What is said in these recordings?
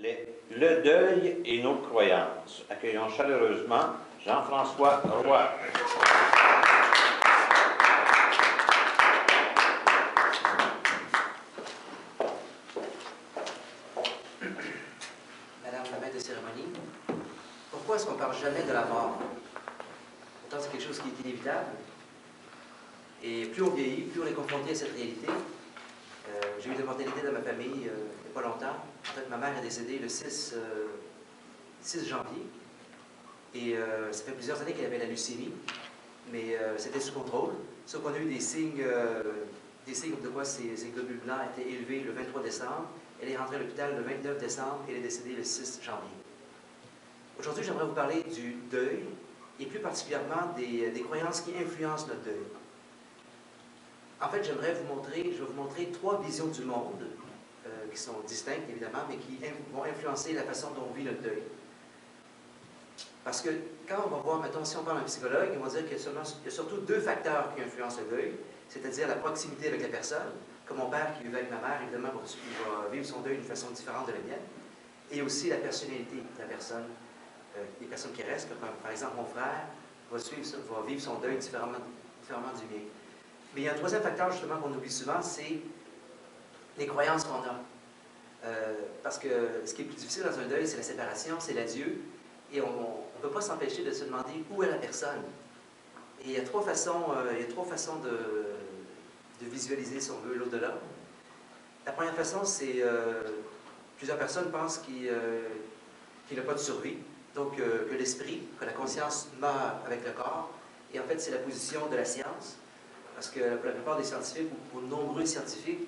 Le deuil et nos croyances. Accueillons chaleureusement Jean-François Roy. Madame la maître de cérémonie, pourquoi est-ce qu'on ne parle jamais de la mort? Pourtant, c'est quelque chose qui est inévitable. Et plus on vieillit, plus on est confronté à cette réalité. J'ai eu de la mortalité dans ma famille il n'y a pas longtemps. En fait, ma mère est décédée le 6 janvier. Et ça fait plusieurs années qu'elle avait la leucémie, mais c'était sous contrôle. Sauf qu'on a eu des signes de quoi ses globules blancs étaient élevés le 23 décembre. Elle est rentrée à l'hôpital le 29 décembre et elle est décédée le 6 janvier. Aujourd'hui, j'aimerais vous parler du deuil et plus particulièrement des croyances qui influencent notre deuil. En fait, je vais vous montrer trois visions du monde qui sont distinctes, évidemment, mais qui vont influencer la façon dont on vit notre deuil. Parce que quand on va voir, mettons, si on parle à un psychologue, ils vont dire qu'il y a surtout deux facteurs qui influencent le deuil, c'est-à-dire la proximité avec la personne, comme mon père qui vivait avec ma mère, évidemment, il va vivre son deuil d'une façon différente de la mienne, et aussi la personnalité de la personne, des personnes qui restent, comme par exemple mon frère va vivre son deuil différemment du mien. Mais il y a un troisième facteur, justement, qu'on oublie souvent, c'est les croyances qu'on a. Parce que ce qui est plus difficile dans un deuil, c'est la séparation, c'est l'adieu. Et on ne peut pas s'empêcher de se demander où est la personne. Et il y a trois façons, de visualiser, si on veut, l'au-delà. La première façon, c'est plusieurs personnes pensent qu'il n'y a pas de survie, donc que l'esprit, que la conscience meurt avec le corps. Et en fait, c'est la position de la science. Parce que pour la plupart des scientifiques, ou pour de nombreux scientifiques,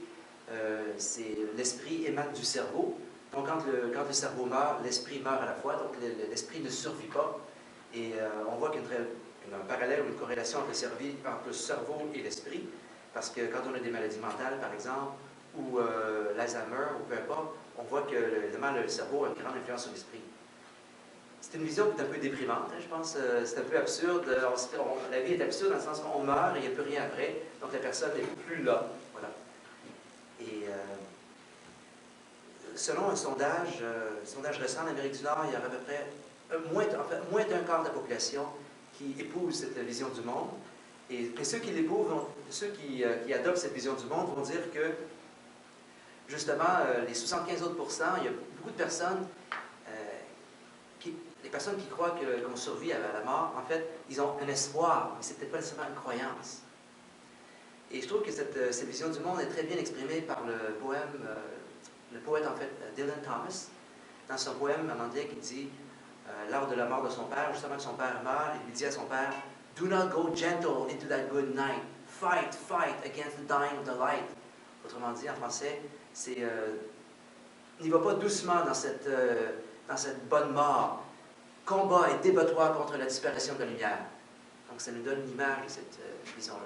l'esprit émane du cerveau. Donc, quand le cerveau meurt, l'esprit meurt à la fois, donc l'esprit ne survit pas. Et on voit qu'il y a un parallèle ou une corrélation entre le cerveau et l'esprit, parce que quand on a des maladies mentales, par exemple, ou l'Alzheimer, ou peu importe, on voit que évidemment, le cerveau a une grande influence sur l'esprit. C'est une vision qui est un peu déprimante, hein, je pense. C'est un peu absurde. La vie est absurde dans le sens qu'on meurt et il n'y a plus rien après, donc la personne n'est plus là. Voilà. Et selon un sondage récent en Amérique du Nord, il y a à peu près moins d'un quart de la population qui épouse cette vision du monde. Et ceux qui l'épousent, ceux qui adoptent cette vision du monde vont dire que, justement, les 75 autres %, il y a beaucoup de personnes, les personnes qui croient qu'on survit à la mort, en fait, ils ont un espoir, mais ce n'est peut-être pas nécessairement une croyance. Et je trouve que cette vision du monde est très bien exprimée par le poète, en fait, Dylan Thomas, dans son poème en anglais qui dit, lors de la mort de son père, justement que son père meurt, il lui dit à son père, « Do not go gentle into that good night. Fight, fight against the dying of the light. » Autrement dit, en français, c'est n'y va pas doucement dans cette bonne mort. Combat et débat-toi contre la disparition de la lumière. Donc, ça nous donne l'image de cette vision-là.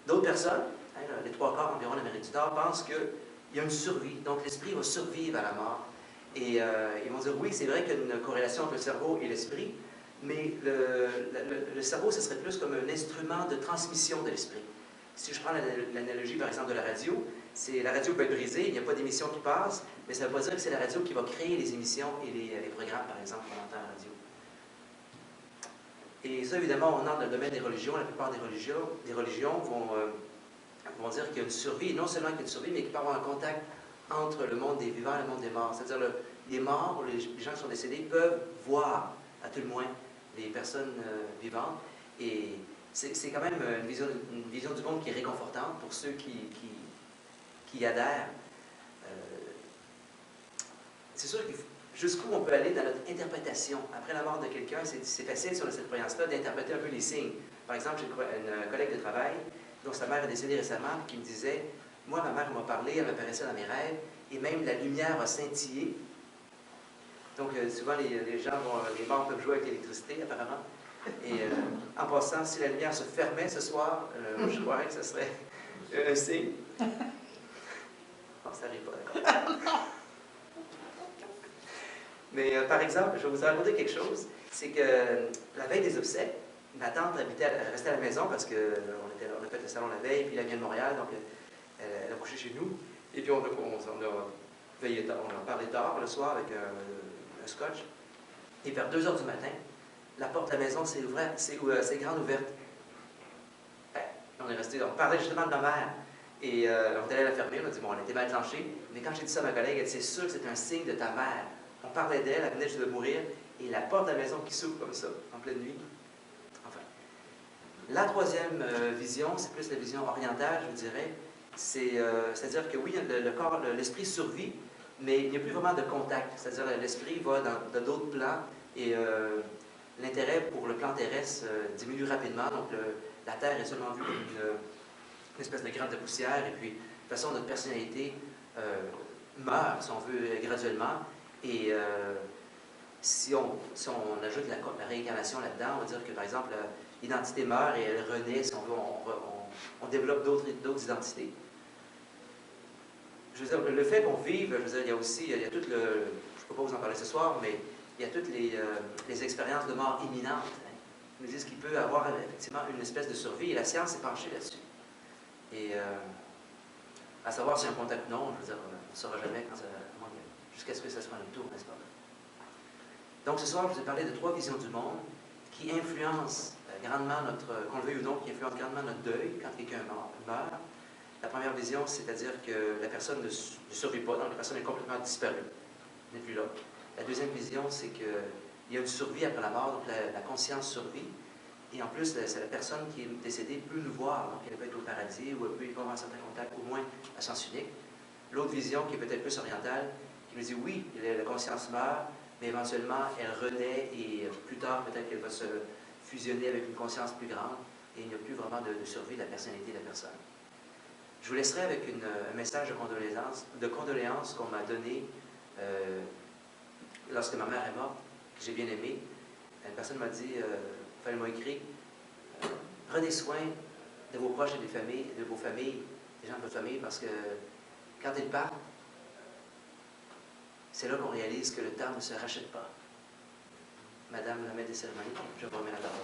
D'autres personnes, hein, les trois quarts environ d'Amérique du Nord, pensent qu'il y a une survie. Donc, l'esprit va survivre à la mort. Et ils vont dire, oui, c'est vrai qu'il y a une corrélation entre le cerveau et l'esprit, mais le cerveau, ce serait plus comme un instrument de transmission de l'esprit. Si je prends l'analogie, par exemple, de la radio, la radio peut être brisée, il n'y a pas d'émission qui passe, mais ça ne veut pas dire que c'est la radio qui va créer les émissions et les programmes, par exemple, qu'on entend à la radio. Et ça, évidemment, on entre dans le domaine des religions. La plupart des religions vont dire qu'il y a une survie, et non seulement qu'il y a une survie, mais qu'il peut y avoir un contact entre le monde des vivants et le monde des morts. C'est-à-dire les morts, ou les gens qui sont décédés, peuvent voir, à tout le moins, les personnes vivantes. Et c'est quand même une vision du monde qui est réconfortante pour ceux qui y adhèrent. C'est sûr que jusqu'où on peut aller dans notre interprétation. Après la mort de quelqu'un, c'est facile, si on a cette croyance-là, d'interpréter un peu les signes. Par exemple, j'ai une collègue de travail dont sa mère est décédée récemment, qui me disait, moi, ma mère m'a parlé, elle m'apparaissait dans mes rêves, et même la lumière a scintillé. Donc, souvent, les morts peuvent jouer avec l'électricité, apparemment. Et en passant, si la lumière se fermait ce soir, je croirais que ce serait un signe. Non, ça n'arrive pas, d'accord. Mais par exemple, je vais vous raconter quelque chose. C'est que la veille des obsèques, ma tante restait à la maison parce qu'on a fait le salon la veille, puis elle vient de Montréal, donc elle a couché chez nous. Et puis on a veillé tard, on en parlait tard le soir avec un scotch. Et vers 2 heures du matin, la porte de la maison s'est grande ouverte. On est resté, on parlait justement de ma mère. Et on est allé la fermer, on a dit, bon, elle était mal tranchée. Mais quand j'ai dit ça à ma collègue, elle dit, c'est sûr que c'est un signe de ta mère. On parlait d'elle, elle venait juste de mourir, et la porte de la maison qui s'ouvre comme ça, en pleine nuit. Enfin. La troisième vision, c'est plus la vision orientale, je vous dirais. C'est-à-dire que oui, le corps, l'esprit survit, mais il n'y a plus vraiment de contact. C'est-à-dire que l'esprit va dans d'autres plans, et l'intérêt pour le plan terrestre diminue rapidement. Donc la Terre est seulement vue comme une espèce de gratte de poussière, et puis de toute façon, notre personnalité meurt, si on veut, graduellement. Et si on ajoute la réincarnation là-dedans, on va dire que, par exemple, l'identité meurt et elle renaît, si on veut, on développe d'autres identités. Je veux dire, le fait qu'on vive, je veux dire, il y a aussi, il y a tout le, je ne peux pas vous en parler ce soir, mais il y a toutes les expériences de mort imminente. Hein. Ils nous disent qu'il peut y avoir effectivement une espèce de survie, et la science s'est penchée là-dessus. Et à savoir si un contact ou non, je veux dire, on ne saura jamais jusqu'à ce que ça soit notre tour, n'est-ce pas? Donc ce soir, je vous ai parlé de 3 visions du monde qui influencent grandement qu'on le veuille ou non, qui influencent grandement notre deuil quand quelqu'un meurt. La première vision, c'est-à-dire que la personne ne survit pas, donc la personne est complètement disparue, n'est plus là. La deuxième vision, c'est qu'il y a une survie après la mort, donc la conscience survit. Et en plus, c'est la personne qui est décédée peut nous voir, donc elle peut être au paradis ou elle peut y avoir un certain contact, au moins à sens unique. L'autre vision, qui est peut-être plus orientale, qui nous dit oui, la conscience meurt, mais éventuellement elle renaît et plus tard peut-être qu'elle va se fusionner avec une conscience plus grande et il n'y a plus vraiment de survie de la personnalité de la personne. Je vous laisserai avec un message de condoléances qu'on m'a donné lorsque ma mère est morte, que j'ai bien aimé. Une personne m'a dit, elle m'a écrit, prenez soin de vos proches et de vos familles, des gens de votre famille, parce que quand ils partent, c'est là qu'on réalise que le temps ne se rachète pas. Madame la maître des cérémonies, je vous remets la parole.